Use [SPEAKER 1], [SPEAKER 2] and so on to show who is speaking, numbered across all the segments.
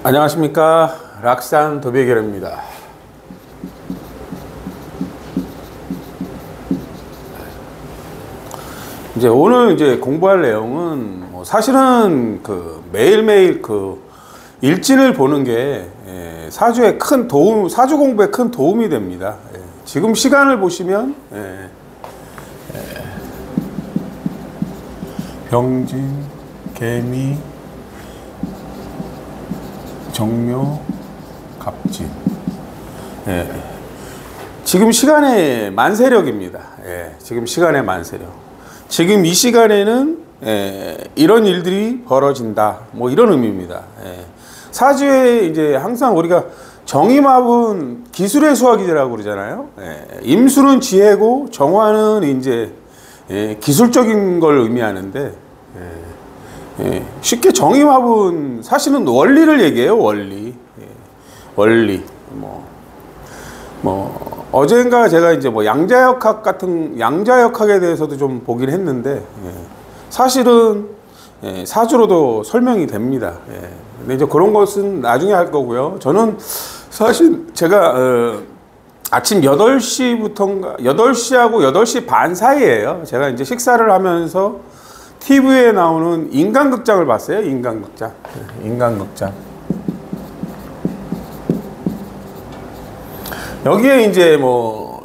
[SPEAKER 1] 안녕하십니까. 락산 도배결입니다. 이제 오늘 공부할 내용은 사실은 매일매일 일진을 보는 게 사주에 큰 도움, 사주 공부에 큰 도움이 됩니다. 지금 시간을 보시면 병진, 개미, 정묘, 갑진. 지금 시간에 만세력입니다. 지금 시간에 만세력. 지금 이 시간에는 이런 일들이 벌어진다. 뭐 이런 의미입니다. 사주에 이제 항상 우리가 정임합은 기술의 수학이라고 그러잖아요. 임수는 지혜고 정화는 이제 기술적인 걸 의미하는데, 쉽게 정임합은 사실은 원리를 얘기해요. 원리. 어젠가 제가 이제 양자역학 같은 양자역학에 대해서도 좀 보긴 했는데, 사실은 사주로도 설명이 됩니다. 근데 이제 그런 것은 나중에 할 거고요. 저는 사실 제가 아침 8시부터인가 8시하고 8시 반 사이에요. 제가 이제 식사를 하면서 TV에 나오는 인간극장을 봤어요. 인간극장. 여기에 이제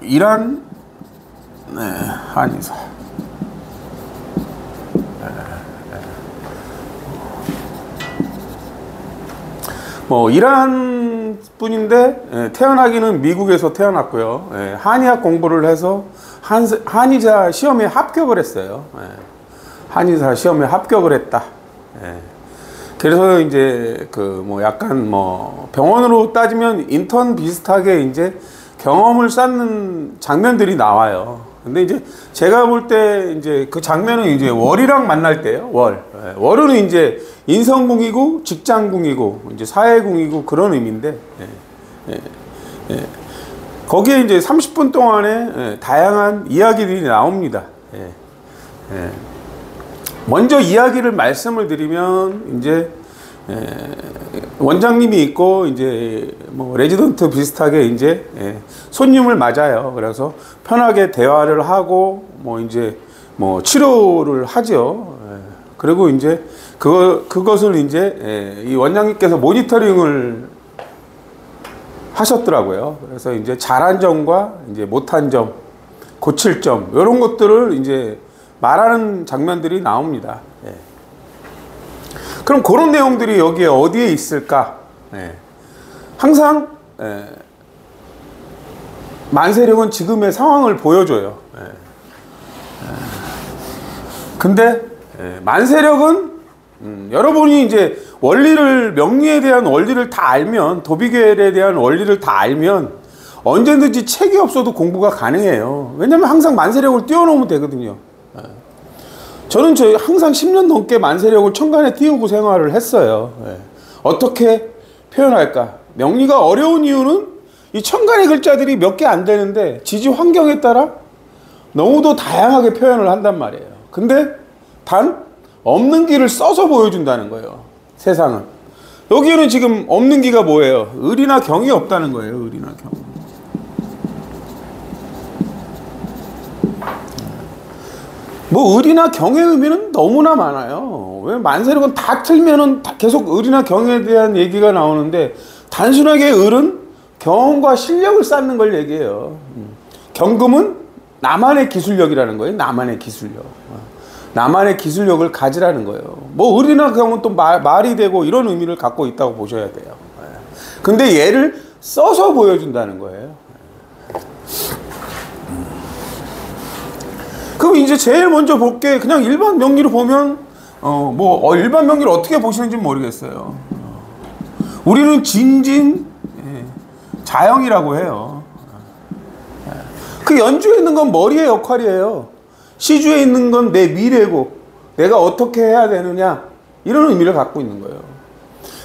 [SPEAKER 1] 이란, 한의사. 이란 분인데 태어나기는 미국에서 태어났고요. 한의학 공부를 해서 한의사 시험에 합격을 했어요. 한의사 시험에 합격을 했다. 그래서 이제 약간 병원으로 따지면 인턴 비슷하게 이제 경험을 쌓는 장면들이 나와요. 근데 이제 제가 볼 때 이제 그 장면은 이제 월이랑 만날 때예요. 월은 이제 인성궁이고 직장궁이고 이제 사회궁이고 그런 의미인데, 거기에 이제 30분 동안에 다양한 이야기들이 나옵니다. 먼저 이야기를 말씀을 드리면 이제 원장님이 있고 이제 레지던트 비슷하게 이제 손님을 맞아요. 그래서 편하게 대화를 하고 이제 치료를 하죠. 그리고 이제 그것을 이제 이 원장님께서 모니터링을 하셨더라고요. 그래서 이제 잘한 점과 이제 못한 점, 고칠 점 이런 것들을 이제 말하는 장면들이 나옵니다. 그럼 그런 내용들이 여기에 어디에 있을까? 항상 만세력은 지금의 상황을 보여줘요. 근데 만세력은 여러분이 이제 명리에 대한 원리를 다 알면, 도비결에 대한 원리를 다 알면 언제든지 책이 없어도 공부가 가능해요. 왜냐면 항상 만세력을 띄워놓으면 되거든요. 저는 항상 10년 넘게 만세력을 천간에 띄우고 생활을 했어요. 어떻게 표현할까? 명리가 어려운 이유는 이 천간의 글자들이 몇 개 안 되는데 지지 환경에 따라 너무도 다양하게 표현을 한단 말이에요. 근데 단 없는 기를 써서 보여준다는 거예요. 세상은. 여기에는 지금 없는 기가 뭐예요? 을이나 경이 없다는 거예요. 을이나 경. 을이나 경의 의미는 너무나 많아요. 왜 만세력은 다 틀면은 계속 을이나 경에 대한 얘기가 나오는데, 단순하게 을은 경험과 실력을 쌓는 걸 얘기해요. 경금은 나만의 기술력이라는 거예요. 나만의 기술력. 나만의 기술력을 가지라는 거예요. 을이나 경은 또 말이 되고 이런 의미를 갖고 있다고 보셔야 돼요. 근데 얘를 써서 보여준다는 거예요. 그럼 이제 제일 먼저 볼 게, 그냥 일반 명리로 보면 일반 명리를 어떻게 보시는지 모르겠어요. 우리는 진진 자영이라고 해요. 그 연주에 있는 건 머리의 역할이에요. 시주에 있는 건 내 미래고 내가 어떻게 해야 되느냐, 이런 의미를 갖고 있는 거예요.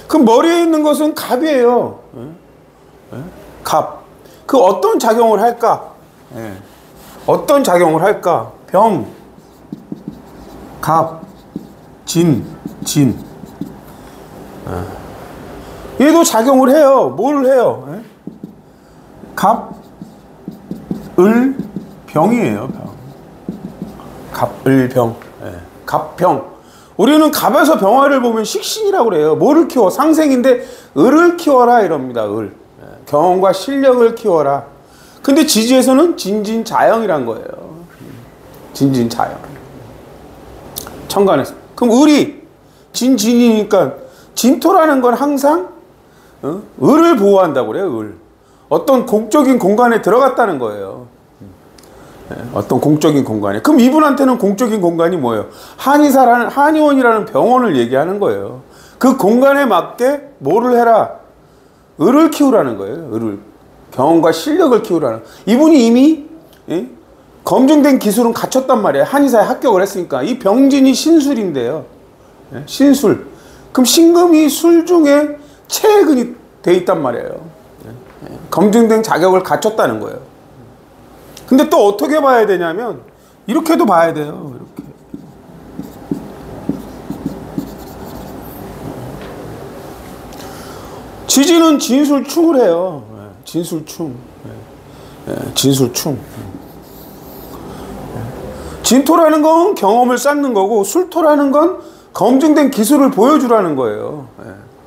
[SPEAKER 1] 그럼 머리에 있는 것은 갑이에요. 갑. 그 어떤 작용을 할까? 어떤 작용을 할까? 병, 갑, 진. 얘도 작용을 해요. 뭘 해요? 예? 갑, 을, 병이에요. 병. 갑, 을, 병. 예. 갑, 병. 우리는 갑에서 병화를 보면 식신이라고 그래요. 뭐를 키워? 상생인데 을을 키워라 이럽니다. 을. 예. 경험과 실력을 키워라. 근데 지지에서는 진진자영이란 거예요. 진진자영. 천간에서. 그럼 을이 진진이니까 진토라는 건 항상 을을 보호한다고 그래요. 을. 어떤 공적인 공간에 들어갔다는 거예요. 어떤 공적인 공간에. 그럼 이분한테는 공적인 공간이 뭐예요? 한의원이라는 병원을 얘기하는 거예요. 그 공간에 맞게 뭐를 해라? 을을 키우라는 거예요. 을을. 경험과 실력을 키우라는. 이분이 이미 검증된 기술은 갖췄단 말이에요. 한의사에 합격을 했으니까. 이 병진이 신술인데요. 신술. 그럼 신금이 술 중에 최근이 돼 있단 말이에요. 검증된 자격을 갖췄다는 거예요. 근데 또 어떻게 봐야 되냐면 이렇게도 봐야 돼요. 이렇게. 지지는 진술충을 해요. 진술충. 진술충. 진토라는 건 경험을 쌓는 거고 술토라는 건 검증된 기술을 보여주라는 거예요.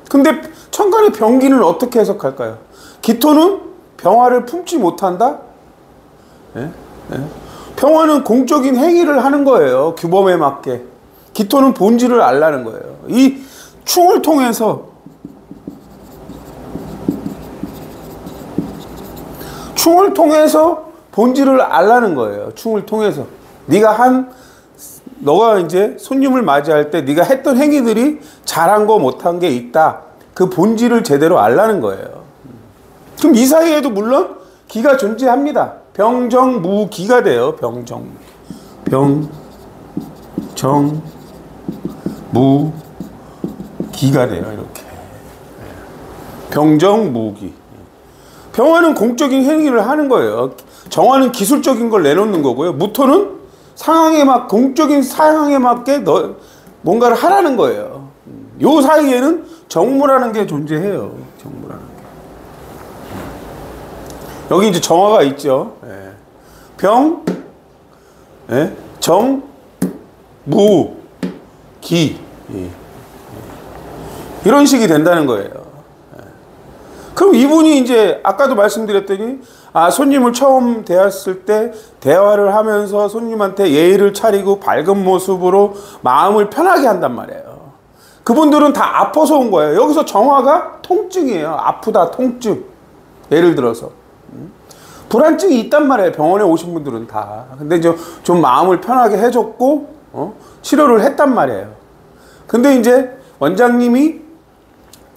[SPEAKER 1] 근데 천간의 병기는 어떻게 해석할까요? 기토는 병화를 품지 못한다? 병화는 공적인 행위를 하는 거예요. 규범에 맞게. 기토는 본질을 알라는 거예요. 이 충을 통해서 본질을 알라는 거예요. 충을 통해서. 너가 이제 손님을 맞이할 때 네가 했던 행위들이 잘한 거 못한 게 있다. 그 본질을 제대로 알라는 거예요. 그럼 이 사이에도 물론 기가 존재합니다. 병정무기가 돼요. 병정무기가 돼요. 이렇게. 병정무기. 병화는 공적인 행위를 하는 거예요. 정화는 기술적인 걸 내놓는 거고요. 무토는 공적인 상황에 맞게 뭔가를 하라는 거예요. 요 사이에는 정무라는 게 존재해요. 정무라는 게. 여기 이제 정화가 있죠. 병, 정, 무, 기. 이런 식이 된다는 거예요. 그럼 이분이 이제 아까도 말씀드렸더니 손님을 처음 대했을 때 대화를 하면서 손님한테 예의를 차리고 밝은 모습으로 마음을 편하게 한단 말이에요. 그분들은 다 아파서 온 거예요. 여기서 정화가 통증이에요. 아프다, 통증. 예를 들어서 불안증이 있단 말이에요. 병원에 오신 분들은 다. 근데 이제 좀 마음을 편하게 해줬고 치료를 했단 말이에요. 근데 이제 원장님이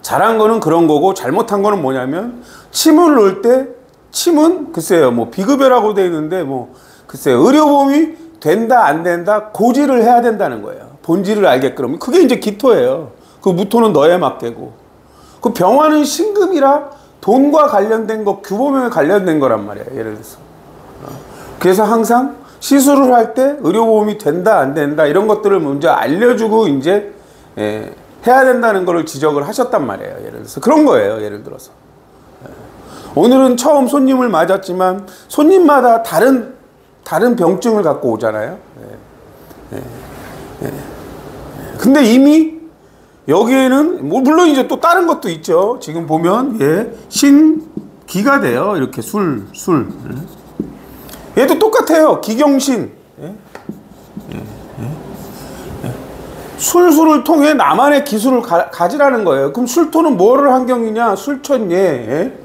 [SPEAKER 1] 잘한 거는 그런 거고 잘못한 거는 뭐냐면 침을 놓을 때 침은 글쎄요 뭐 비급여라고 되어 있는데 뭐 글쎄요 의료보험이 된다 안 된다 고지를 해야 된다는 거예요. 본질을 알게끔. 그게 이제 기토예요. 그 무토는 너의 막대고 그 병화는 신금이라 돈과 관련된 거 규범에 관련된 거란 말이에요. 예를 들어서 그래서 항상 시술을 할 때 의료보험이 된다 안 된다 이런 것들을 먼저 알려주고 이제 해야 된다는 거를 지적을 하셨단 말이에요. 예를 들어서 그런 거예요. 예를 들어서 오늘은 처음 손님을 맞았지만 손님마다 다른 병증을 갖고 오잖아요. 근데 이미 여기에는 물론 이제 또 다른 것도 있죠. 지금 보면 신기가 돼요. 이렇게 술 얘도 똑같아요. 기경신 술수를 통해 나만의 기술을 가지라는 거예요. 그럼 술토는 뭐를 환경이냐? 술천예.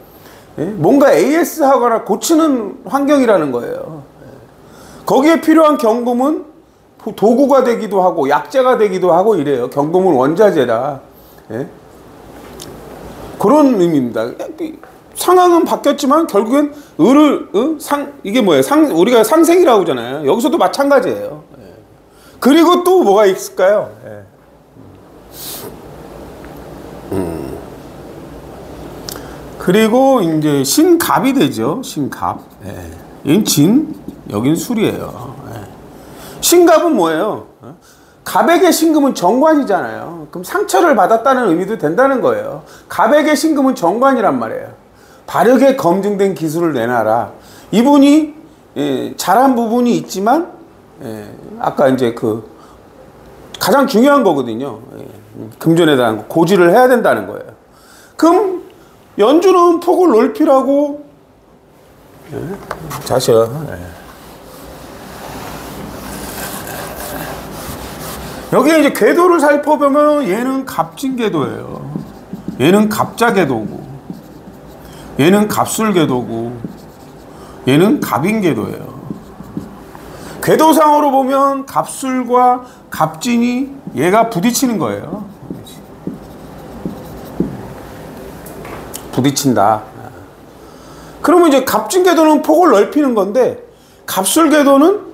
[SPEAKER 1] 뭔가 AS 하거나 고치는 환경이라는 거예요. 거기에 필요한 경금은 도구가 되기도 하고 약재가 되기도 하고 이래요. 경금은 원자재라. 그런 의미입니다. 상황은 바뀌었지만 결국엔 이게 뭐예요? 우리가 상생이라고 하잖아요. 여기서도 마찬가지예요. 그리고 또 뭐가 있을까요? 그리고 이제 신갑이 되죠. 신갑. 여긴 진, 여긴 술이에요. 신갑은 뭐예요? 갑에게 신금은 정관이잖아요. 그럼 상처를 받았다는 의미도 된다는 거예요. 갑에게 신금은 정관이란 말이에요. 바르게 검증된 기술을 내놔라. 이분이 잘한 부분이 있지만 아까 이제 그 가장 중요한 거거든요. 금전에 대한 고지를 해야 된다는 거예요. 그럼 연주는 폭을 넓히라고 자셔. 여기에 이제 궤도를 살펴보면 얘는 갑진궤도예요. 얘는 갑자궤도고, 얘는 갑술궤도고, 얘는 갑인궤도예요. 궤도상으로 보면 갑술과 갑진이 얘가 부딪히는 거예요. 부딪힌다. 그러면 이제 갑진궤도는 폭을 넓히는 건데 갑술궤도는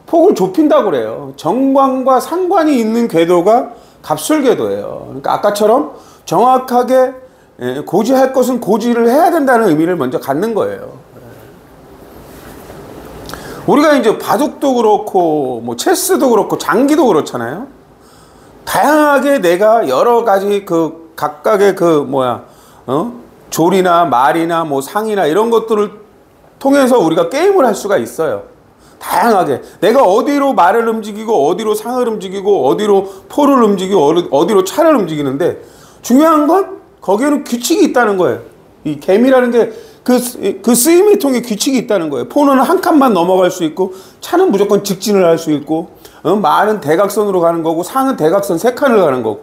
[SPEAKER 1] 폭을 좁힌다고 그래요. 정관과 상관이 있는 궤도가 갑술궤도예요. 그러니까 아까처럼 정확하게 고지할 것은 고지를 해야 된다는 의미를 먼저 갖는 거예요. 우리가 이제 바둑도 그렇고 뭐 체스도 그렇고 장기도 그렇잖아요. 다양하게 내가 여러 가지 그 각각의 그 조리나 말이나 뭐 상이나 이런 것들을 통해서 우리가 게임을 할 수가 있어요. 다양하게 내가 어디로 말을 움직이고 어디로 상을 움직이고 어디로 포를 움직이고 어디로 차를 움직이는데 중요한 건 거기에는 규칙이 있다는 거예요. 이 개미라는 게 그 쓰임의 통에 규칙이 있다는 거예요. 포는 한 칸만 넘어갈 수 있고 차는 무조건 직진을 할 수 있고 말은 대각선으로 가는 거고 상은 대각선 3칸을 가는 거고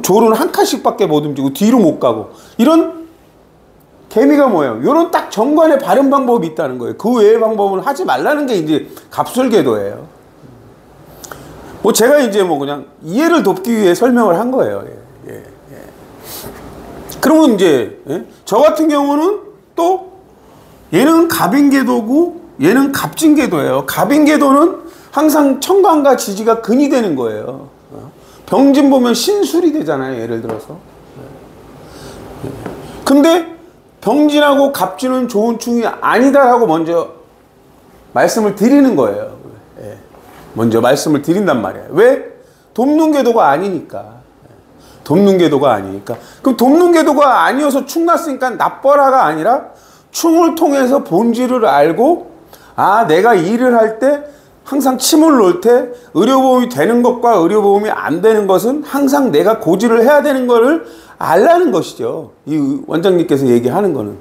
[SPEAKER 1] 조는 한 칸씩밖에 못 움직이고 뒤로 못 가고 이런 개미가 뭐예요? 이런 딱 정관의 바른 방법이 있다는 거예요. 그 외의 방법은 하지 말라는 게 이제 갑술궤도예요. 뭐 제가 이제 뭐 그냥 이해를 돕기 위해 설명을 한 거예요. 그러면 이제 저 같은 경우는 또 얘는 갑인궤도고 얘는 갑진궤도예요. 갑인궤도는 항상 청관과 지지가 근이 되는 거예요. 병진 보면 신술이 되잖아요. 예를 들어서. 근데 병진하고 갑진은 좋은 충이 아니다라고 먼저 말씀을 드리는 거예요. 먼저 말씀을 드린단 말이에요. 왜? 돕는궤도가 아니니까. 돕는궤도가 아니니까. 그럼 돕는궤도가 아니어서 충 났으니까 나빠라가 아니라 충을 통해서 본질을 알고 내가 일을 할 때 항상 침을 놓을 때 의료보험이 되는 것과 의료보험이 안 되는 것은 항상 내가 고지를 해야 되는 거를 알라는 것이죠. 이 원장님께서 얘기하는 거는.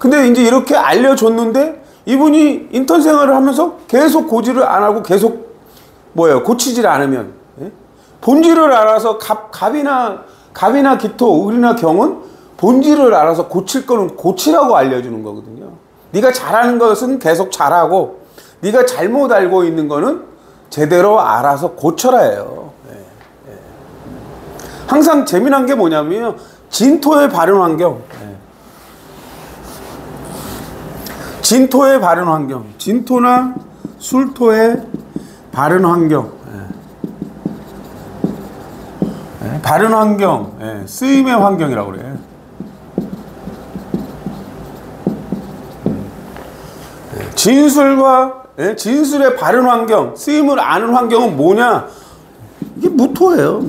[SPEAKER 1] 근데 이제 이렇게 알려줬는데 이분이 인턴 생활을 하면서 계속 고지를 안 하고 계속 고치질 않으면 본질을 알아서 갑이나 기토, 을이나 경은 본질을 알아서 고칠 거는 고치라고 알려주는 거거든요. 네가 잘하는 것은 계속 잘하고 네가 잘못 알고 있는 거는 제대로 알아서 고쳐라예요. 항상 재미난 게 뭐냐면 진토의 바른 환경. 진토의 바른 환경. 진토나 술토의 바른 환경. 바른 환경. 쓰임의 환경이라고 그래요. 진술의 바른 환경, 쓰임을 아는 환경은 뭐냐? 이게 무토예요.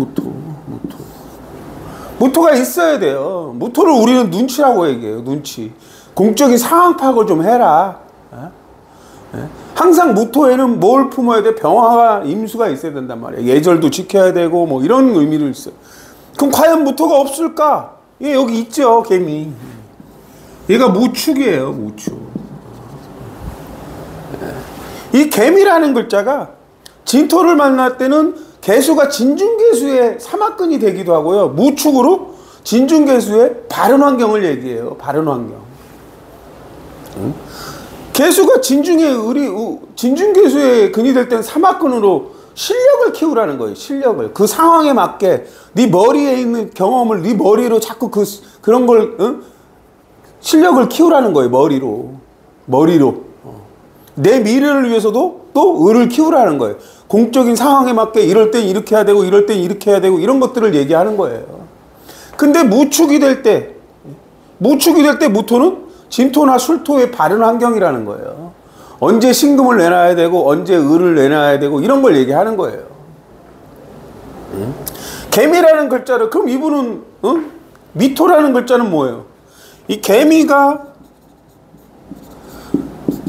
[SPEAKER 1] 무토가 있어야 돼요. 무토를 우리는 눈치라고 얘기해요. 눈치. 공적인 상황 파악을 좀 해라. 항상 무토에는 뭘 품어야 돼? 병화와 임수가 있어야 된단 말이에요. 예절도 지켜야 되고 뭐 이런 의미를 있어요. 그럼 과연 무토가 없을까? 예, 여기 있죠. 개미. 얘가 무축이에요. 무축. 이 개미라는 글자가 진토를 만날 때는 개수가 진중개수의 삼합근이 되기도 하고요. 무축으로 진중개수의 바른 환경을 얘기해요. 바른 환경. 개수가 진중개수의 근이 될 때는 삼합근으로 실력을 키우라는 거예요. 실력을. 그 상황에 맞게 네 머리에 있는 경험을 네 머리로 자꾸 그런 걸 실력을 키우라는 거예요. 머리로. 내 미래를 위해서도 또 을을 키우라는 거예요. 공적인 상황에 맞게 이럴 땐 이렇게 해야 되고 이럴 땐 이렇게 해야 되고 이런 것들을 얘기하는 거예요. 근데 무축이 될 때 무토는 진토나 술토의 바른 환경이라는 거예요. 언제 신금을 내놔야 되고 언제 을을 내놔야 되고 이런 걸 얘기하는 거예요. 개미라는 글자를, 그럼 이분은 미토라는 글자는 뭐예요? 이 개미가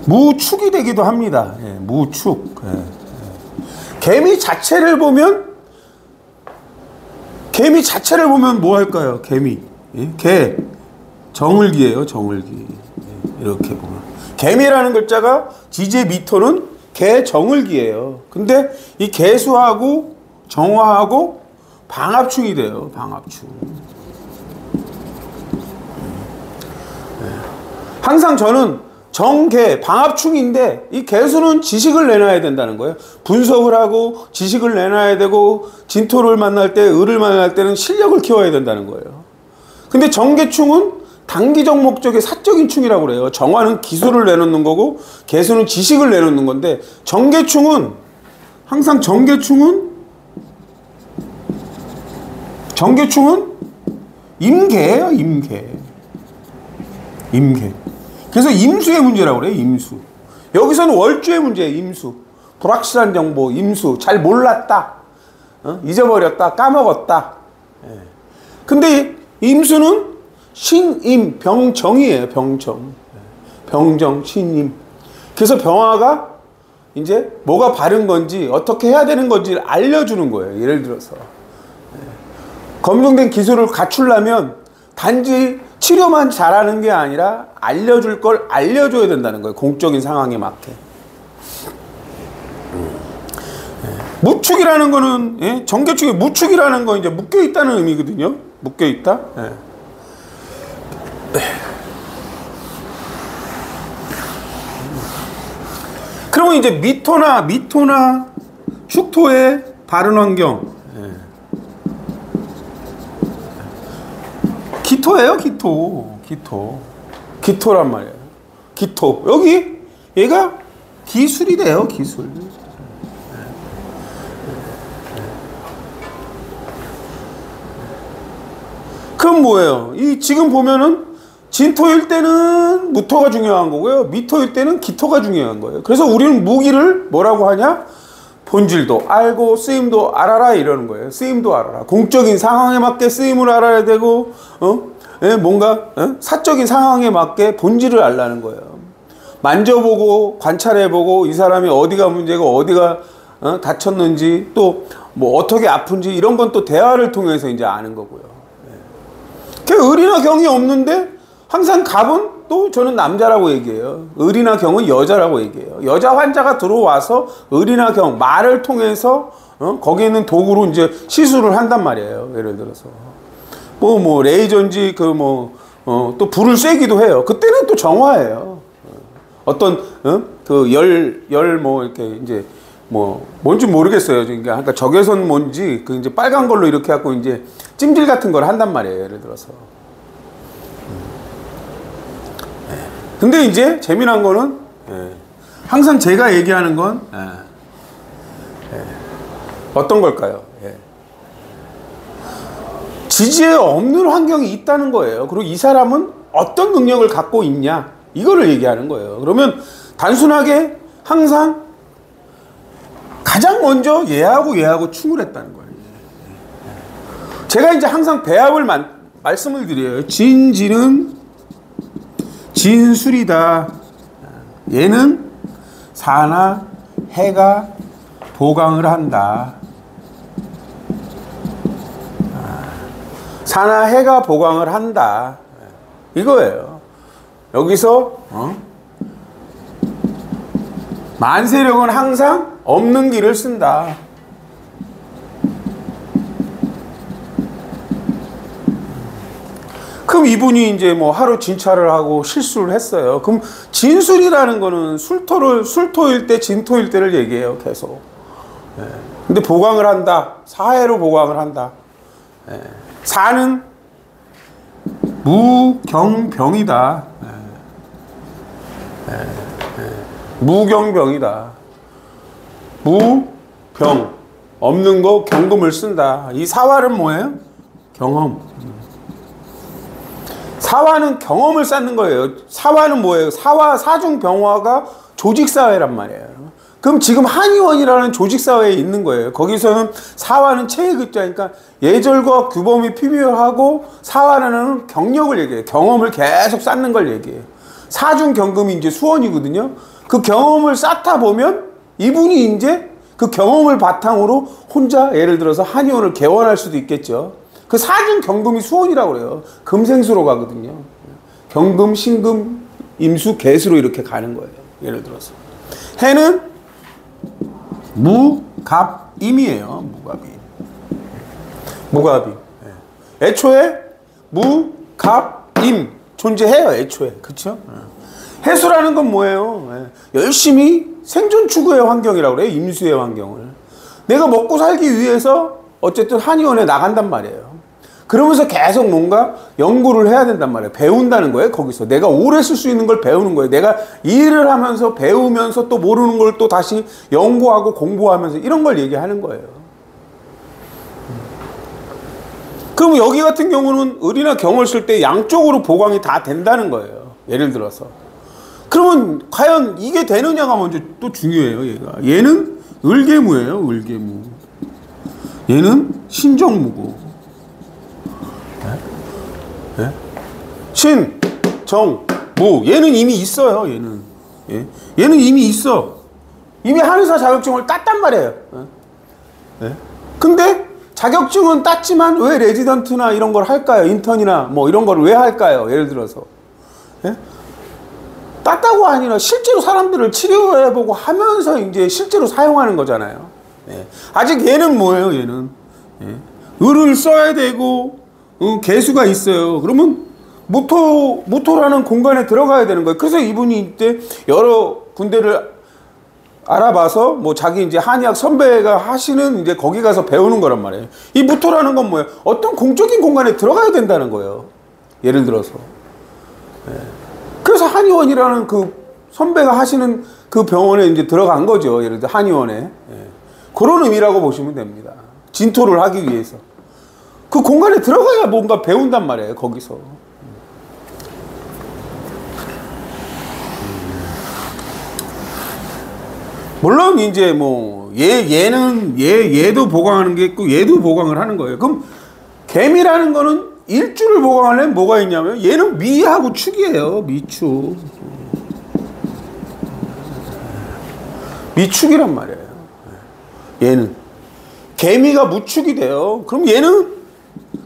[SPEAKER 1] 무축이 되기도 합니다. 예, 무축. 예. 개미 자체를 보면 뭐 할까요? 개미. 예? 개. 정을기예요, 정을기. 예, 이렇게 보면. 개미라는 글자가 지제 미토는 개 정을기예요. 근데 이 개수하고 정화하고 방합충이 돼요, 방합충. 항상 저는 정개, 방합충인데 이 개수는 지식을 내놔야 된다는 거예요. 분석을 하고 지식을 내놔야 되고 진토를 만날 때, 을을 만날 때는 실력을 키워야 된다는 거예요. 근데 정개충은 단기적 목적의 사적인 충이라고 그래요. 정화는 기술을 내놓는 거고 개수는 지식을 내놓는 건데, 항상 정개충은 임계예요, 임계. 그래서 임수의 문제라고 그래요, 임수. 여기서는 월주의 문제예요, 임수. 불확실한 정보, 임수. 잘 몰랐다. 잊어버렸다, 까먹었다. 예. 근데 임수는 신임, 병정이에요, 병정. 병정, 신임. 그래서 병화가 이제 뭐가 바른 건지, 어떻게 해야 되는 건지를 알려주는 거예요, 예를 들어서. 검증된 기술을 갖추려면 단지 치료만 잘하는 게 아니라 알려줄 걸 알려줘야 된다는 거예요. 공적인 상황에 맞게. 무축이라는 거는, 예? 정개축에 무축이라는 건 이제 묶여있다는 의미거든요. 묶여있다. 예. 그러면 이제 미토나 축토의 바른 환경. 기토예요, 기토란 말이에요. 기토. 여기 얘가 기술이 돼요, 기술. 그럼 뭐예요? 이 지금 보면은 진토일 때는 무토가 중요한 거고요, 미토일 때는 기토가 중요한 거예요. 그래서 우리는 무기를 뭐라고 하냐? 본질도 알고 쓰임도 알아라, 이러는 거예요. 쓰임도 알아라. 공적인 상황에 맞게 쓰임을 알아야 되고, 뭔가 사적인 상황에 맞게 본질을 알라는 거예요. 만져보고 관찰해보고 이 사람이 어디가 문제고 어디가 다쳤는지, 또 뭐 어떻게 아픈지, 이런 건 또 대화를 통해서 이제 아는 거고요. 을이나 경이 없는데 항상 갑은 또 저는 남자라고 얘기해요. 을이나 경은 여자라고 얘기해요. 여자 환자가 들어와서 을이나 경, 말을 통해서 거기에 있는 도구로 이제 시술을 한단 말이에요. 예를 들어서 뭐 레이저인지 또 불을 쐬기도 해요. 그때는 또 정화예요. 어떤 그 열 뭐 이렇게 이제 뭐 뭔지 모르겠어요. 그러니까 적외선 뭔지 그 이제 빨간 걸로 이렇게 갖고 이제 찜질 같은 걸 한단 말이에요. 예를 들어서. 근데 이제 재미난 거는, 항상 제가 얘기하는 건 어떤 걸까요? 지지에 없는 환경이 있다는 거예요. 그리고 이 사람은 어떤 능력을 갖고 있냐, 이거를 얘기하는 거예요. 그러면 단순하게 항상 가장 먼저 얘하고 충을 했다는 거예요. 제가 이제 항상 배합을 말씀을 드려요. 진지는 진술이다. 얘는 사나 해가 보강을 한다. 사나 해가 보강을 한다. 이거예요. 여기서 만세력은 항상 없는 길을 쓴다. 그럼 이분이 이제 뭐 하루 진찰을 하고 실수를 했어요. 그럼 진술이라는 거는 술토일 때, 진토일 때를 얘기해요, 계속. 근데 보강을 한다. 사해로 보강을 한다. 사는 무경병이다. 무경병이다. 무병. 없는 거 경금을 쓴다. 이 사화는 뭐예요? 경험. 사화는 경험을 쌓는 거예요. 사화는 뭐예요? 사중병화가 조직사회란 말이에요. 그럼 지금 한의원이라는 조직사회에 있는 거예요. 거기서는 사화는 체액입자니까 예절과 규범이 필요하고 사화라는 경력을 얘기해요. 경험을 계속 쌓는 걸 얘기해요. 사중경금이 이제 수원이거든요. 그 경험을 쌓다 보면 이분이 이제 그 경험을 바탕으로 혼자 예를 들어서 한의원을 개원할 수도 있겠죠. 그 사중경금이 수원이라고 그래요. 금생수로 가거든요. 경금, 신금, 임수, 개수로 이렇게 가는 거예요. 예를 들어서. 해는 무갑임이에요. 무갑임. 애초에 무갑임 존재해요. 애초에. 그렇죠? 해수라는 건 뭐예요? 열심히 생존 추구의 환경이라고 그래요. 임수의 환경을. 내가 먹고 살기 위해서 어쨌든 한의원에 나간단 말이에요. 그러면서 계속 뭔가 연구를 해야 된단 말이에요. 배운다는 거예요. 거기서 내가 오래 쓸 수 있는 걸 배우는 거예요. 내가 일을 하면서 배우면서 또 모르는 걸 또 다시 연구하고 공부하면서 이런 걸 얘기하는 거예요. 그럼 여기 같은 경우는 을이나 경을 쓸 때 양쪽으로 보강이 다 된다는 거예요. 예를 들어서. 그러면 과연 이게 되느냐가 먼저 또 중요해요. 얘는 을계무예요. 을계무. 얘는 신정무고. 네? 신, 정, 무. 얘는 이미 있어요. 얘는. 얘는 이미 있어. 이미 한의사 자격증을 땄단 말이에요. 근데 자격증은 땄지만 왜 레지던트나 이런 걸 할까요? 인턴이나 뭐 이런 걸 왜 할까요? 예를 들어서. 땄다고 아니라 실제로 사람들을 치료해보고 하면서 이제 실제로 사용하는 거잖아요. 아직 얘는 뭐예요? 얘는. 을을 써야 되고 개수가 있어요. 그러면 모토라는 공간에 들어가야 되는 거예요. 그래서 이분이 이때 여러 군데를 알아봐서 뭐 자기 이제 한의학 선배가 하시는 이제 거기 가서 배우는 거란 말이에요. 이 모토라는 건 뭐예요? 어떤 공적인 공간에 들어가야 된다는 거예요. 예를 들어서. 그래서 한의원이라는 그 선배가 하시는 그 병원에 이제 들어간 거죠. 예를 들어 한의원에. 그런 의미라고 보시면 됩니다. 진토를 하기 위해서. 그 공간에 들어가야 뭔가 배운단 말이에요. 거기서. 물론 이제 뭐 얘도 보강하는 게 있고 얘도 보강을 하는 거예요. 그럼 개미라는 거는 일주를 보강하려면 뭐가 있냐면 얘는 미하고 축이에요. 미축. 미축이란 말이에요. 얘는 개미가 무축이 돼요. 그럼 얘는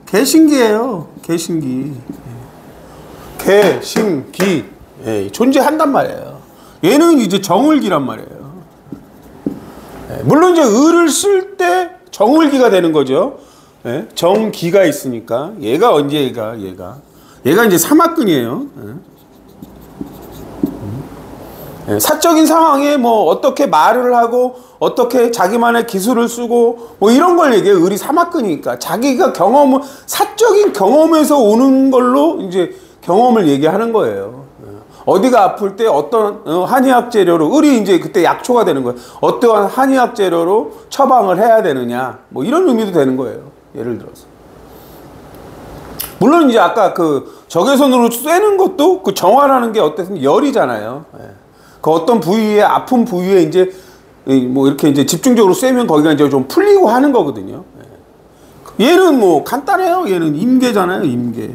[SPEAKER 1] 개신기예요. 개신기. 개신기. 존재한단 말이에요. 얘는 이제 정을기란 말이에요. 물론 이제 을을 쓸 때 정을기가 되는 거죠. 정기가 있으니까. 얘가 언제 얘가 이제 삼합근이에요. 사적인 상황에 뭐 어떻게 말을 하고 어떻게 자기만의 기술을 쓰고 뭐 이런 걸 얘기해요. 을이 삼합근이니까 자기가 사적인 경험에서 오는 걸로 이제 경험을 얘기하는 거예요. 어디가 아플 때 어떤 한의학 재료로 을이 이제 그때 약초가 되는 거예요. 어떠한 한의학 재료로 처방을 해야 되느냐 뭐 이런 의미도 되는 거예요. 예를 들어서. 물론 이제 아까 그 적외선으로 쐬는 것도 그 정화라는 게 어쨌든 열이잖아요. 그 어떤 부위에 아픈 부위에 이제 뭐 이렇게 이제 집중적으로 쐬면 거기가 이제 좀 풀리고 하는 거거든요. 얘는 뭐 간단해요. 얘는 임계잖아요. 임계.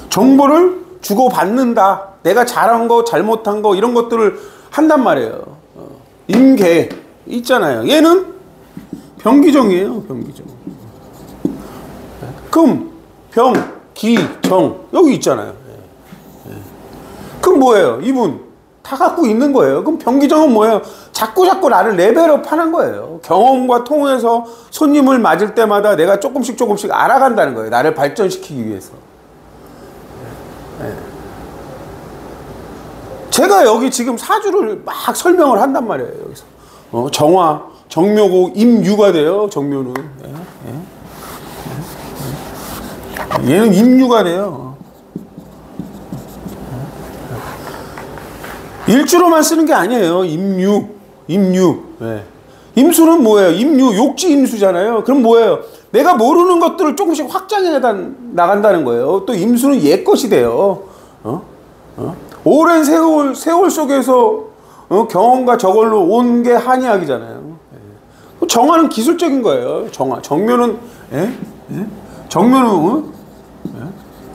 [SPEAKER 1] 정보를 주고받는다. 내가 잘한 거, 잘못한 거 이런 것들을 한단 말이에요. 임계 있잖아요. 얘는 병기정이에요. 병기정. 금, 병, 기, 정 여기 있잖아요. 그럼 뭐예요? 이분 다 갖고 있는 거예요. 그럼 병기정은 뭐예요? 자꾸 나를 레벨업 하는 거예요. 경험과 통해서 손님을 맞을 때마다 내가 조금씩 알아간다는 거예요. 나를 발전시키기 위해서. 제가 여기 지금 사주를 막 설명을 한단 말이에요. 여기서 정화, 정묘고 임유가 돼요. 정묘는 얘는 임유가 돼요. 일주로만 쓰는 게 아니에요. 임유. 임수는 뭐예요? 임유, 욕지 임수잖아요. 그럼 뭐예요? 내가 모르는 것들을 조금씩 확장해 나간다는 거예요. 또 임수는 옛 것이 돼요. 오랜 세월 속에서 경험과 저걸로 온 게 한의학이잖아요. 정화는 기술적인 거예요. 정화. 정묘는, 정묘는,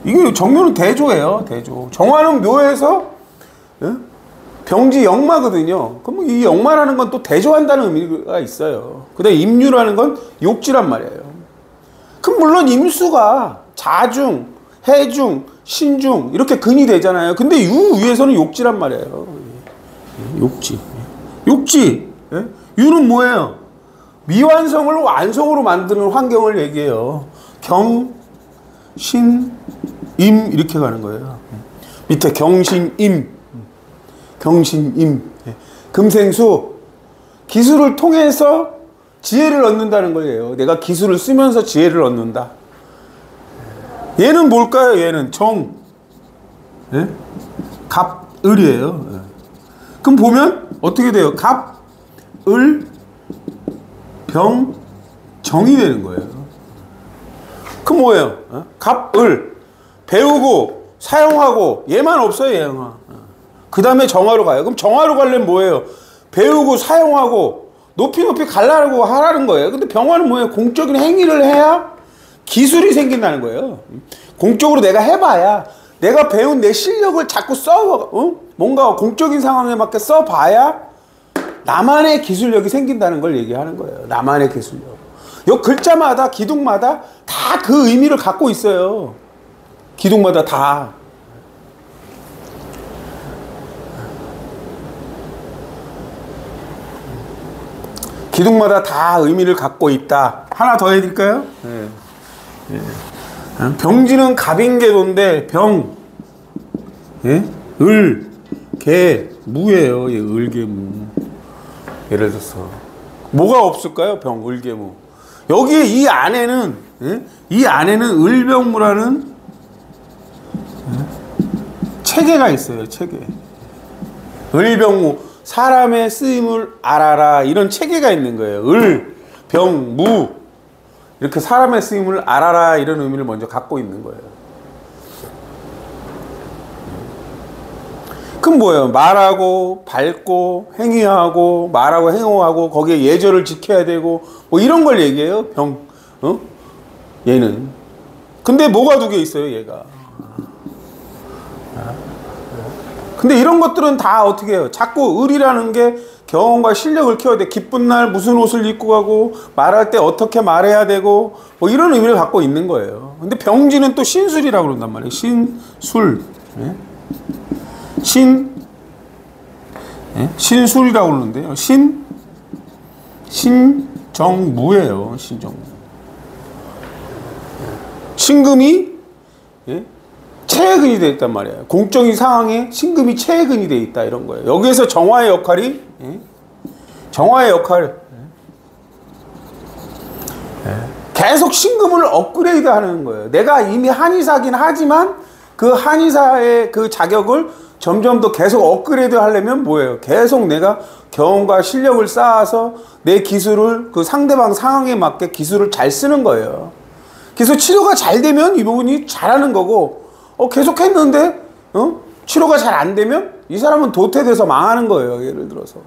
[SPEAKER 1] 이게 정묘는 대조예요. 대조. 정화는 묘에서, 병지 역마거든요. 그럼 이 역마라는 건 또 대조한다는 의미가 있어요. 그 다음에 임유라는 건 욕지란 말이에요. 그럼 물론 임수가 자중, 해중, 신중 이렇게 근이 되잖아요. 근데 유 위에서는 욕지란 말이에요. 욕지. 욕지. 유는 뭐예요? 미완성을 완성으로 만드는 환경을 얘기해요. 경, 신, 임 이렇게 가는 거예요. 밑에 경신, 임. 경신, 임. 금생수. 기술을 통해서 지혜를 얻는다는 거예요. 내가 기술을 쓰면서 지혜를 얻는다. 얘는 뭘까요? 얘는 정, 갑, 을이에요. 그럼 보면 어떻게 돼요? 갑, 을, 병, 정이 되는 거예요. 그럼 뭐예요? 갑, 을, 배우고 사용하고 얘만 없어요. 얘만. 그 다음에 정화로 가요. 그럼 정화로 가려면 뭐예요? 배우고 사용하고 높이 가려고 하라는 거예요. 근데 병화는 뭐예요? 공적인 행위를 해야 기술이 생긴다는 거예요. 공적으로 내가 해봐야 내가 배운 내 실력을 자꾸 뭔가 공적인 상황에 맞게 써봐야 나만의 기술력이 생긴다는 걸 얘기하는 거예요. 나만의 기술력. 요 글자마다 기둥마다 다 그 의미를 갖고 있어요. 기둥마다 다. 기둥마다 다 의미를 갖고 있다. 하나 더 해드릴까요? 병지는 갑인계도인데 병, 을, 개, 무예요. 을, 개, 무. 예를 들어서 뭐가 없을까요? 병, 을, 개, 무. 여기에 이 안에는 을병무라는 체계가 있어요. 체계. 을병무. 사람의 쓰임을 알아라. 이런 체계가 있는 거예요. 을, 병, 무. 이렇게 사람의 쓰임을 알아라. 이런 의미를 먼저 갖고 있는 거예요. 그럼 뭐예요? 말하고, 밟고, 행위하고, 말하고, 행위하고, 거기에 예절을 지켜야 되고, 뭐 이런 걸 얘기해요. 병, 얘는. 근데 뭐가 두 개 있어요, 얘가. 근데 이런 것들은 다 어떻게 해요? 자꾸 을이라는 게 경험과 실력을 키워야 돼. 기쁜 날 무슨 옷을 입고 가고, 말할 때 어떻게 말해야 되고, 뭐 이런 의미를 갖고 있는 거예요. 근데 병지는 또 신술이라고 그런단 말이에요. 신술. 신술이라고 그러는데요. 신정무예요. 신정무. 신금이 체해근이 되어 있단 말이에요. 공적인 상황에 신금이 체해근이 되어 있다 이런 거예요. 여기에서 정화의 역할이 계속 신금을 업그레이드 하는 거예요. 내가 이미 한의사긴 하지만 그 한의사의 그 자격을 점점 더 계속 업그레이드 하려면 뭐예요? 계속 내가 경험과 실력을 쌓아서 내 기술을 그 상대방 상황에 맞게 기술을 잘 쓰는 거예요. 그래서 치료가 잘 되면 이 부분이 잘하는 거고, 계속 했는데 치료가 잘 안 되면 이 사람은 도태돼서 망하는 거예요. 예를 들어서.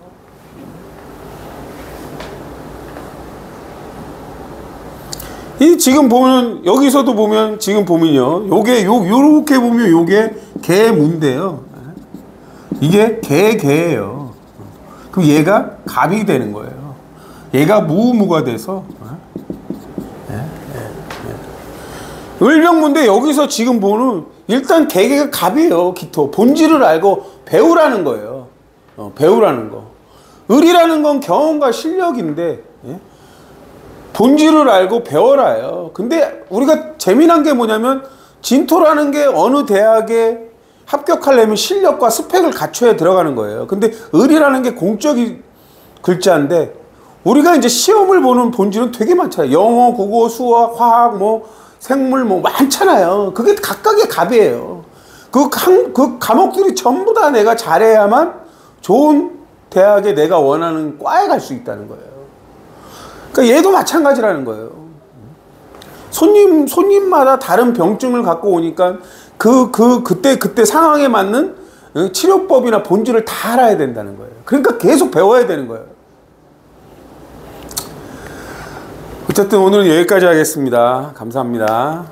[SPEAKER 1] 이 지금 보면 여기서도 보면 지금 보면요. 요게 요렇게 보면 요게 개무인데요. 이게 개예요. 그럼 얘가 갑이 되는 거예요. 얘가 무가 돼서 을병무인데 여기서 지금 보는 일단 개가 갑이에요. 기토. 본질을 알고 배우라는 거예요. 배우라는 거. 을이라는 건 경험과 실력인데 본질을 알고 배워라요. 근데 우리가 재미난 게 뭐냐면 진토라는 게 어느 대학에 합격하려면 실력과 스펙을 갖춰야 들어가는 거예요. 근데 을이라는 게 공적인 글자인데 우리가 이제 시험을 보는 본질은 되게 많잖아요. 영어, 국어, 수학, 화학, 뭐 생물 뭐 많잖아요. 그게 각각의 갑이에요. 그 과목들이 전부 다 내가 잘해야만 좋은 대학에 내가 원하는 과에 갈 수 있다는 거예요. 그러니까 얘도 마찬가지라는 거예요. 손님마다 다른 병증을 갖고 오니까 그때 상황에 맞는 치료법이나 본질을 다 알아야 된다는 거예요. 그러니까 계속 배워야 되는 거예요. 어쨌든 오늘은 여기까지 하겠습니다. 감사합니다.